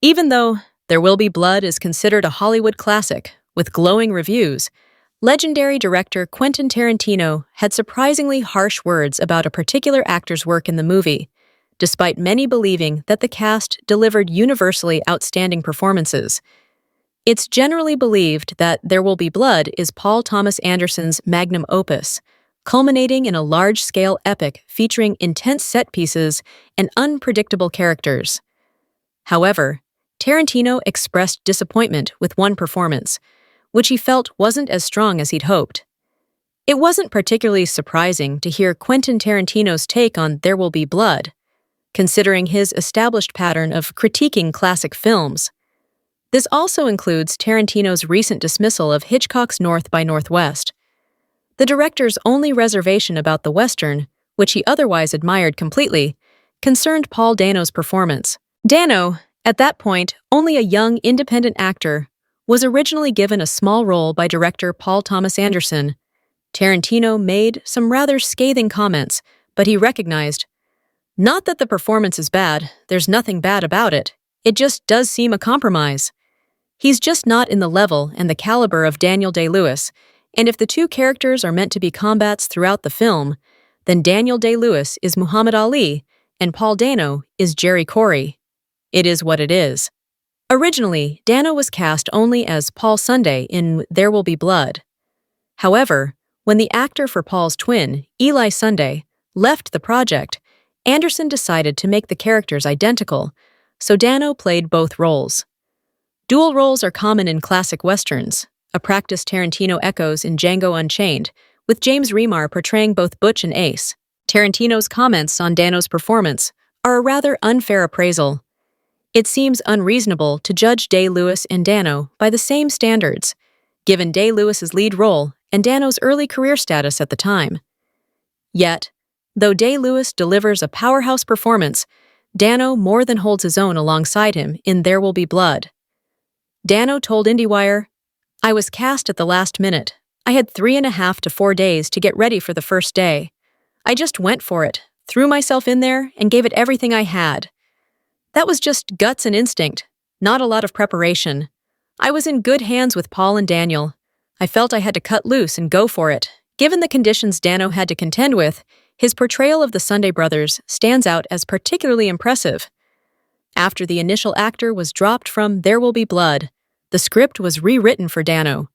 Even though There Will Be Blood is considered a Hollywood classic, with glowing reviews, legendary director Quentin Tarantino had surprisingly harsh words about a particular actor's work in the movie, despite many believing that the cast delivered universally outstanding performances. It's generally believed that There Will Be Blood is Paul Thomas Anderson's magnum opus, culminating in a large-scale epic featuring intense set pieces and unpredictable characters. However, Tarantino expressed disappointment with one performance, which he felt wasn't as strong as he'd hoped. It wasn't particularly surprising to hear Quentin Tarantino's take on There Will Be Blood, considering his established pattern of critiquing classic films. This also includes Tarantino's recent dismissal of Hitchcock's North by Northwest. The director's only reservation about the Western, which he otherwise admired completely, concerned Paul Dano's performance. Dano, at that point only a young independent actor, was originally given a small role by director Paul Thomas Anderson. Tarantino made some rather scathing comments, but he recognized, "Not that the performance is bad, there's nothing bad about it. It just does seem a compromise. He's just not in the level and the caliber of Daniel Day-Lewis, and if the two characters are meant to be combats throughout the film, then Daniel Day-Lewis is Muhammad Ali and Paul Dano is Jerry Corey. It is what it is." Originally, Dano was cast only as Paul Sunday in There Will Be Blood. However, when the actor for Paul's twin, Eli Sunday, left the project, Anderson decided to make the characters identical, so Dano played both roles. Dual roles are common in classic westerns, a practice Tarantino echoes in Django Unchained, with James Remar portraying both Butch and Ace. Tarantino's comments on Dano's performance are a rather unfair appraisal. It seems unreasonable to judge Day-Lewis and Dano by the same standards, given Day-Lewis's lead role and Dano's early career status at the time. Yet, though Day-Lewis delivers a powerhouse performance, Dano more than holds his own alongside him in There Will Be Blood. Dano told IndieWire, "I was cast at the last minute. I had 3.5 to 4 days to get ready for the first day. I just went for it, threw myself in there, and gave it everything I had. That was just guts and instinct, not a lot of preparation. I was in good hands with Paul and Daniel. I felt I had to cut loose and go for it." Given the conditions Dano had to contend with, his portrayal of the Sunday brothers stands out as particularly impressive. After the initial actor was dropped from There Will Be Blood, the script was rewritten for Dano,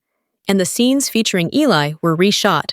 and the scenes featuring Eli were reshot.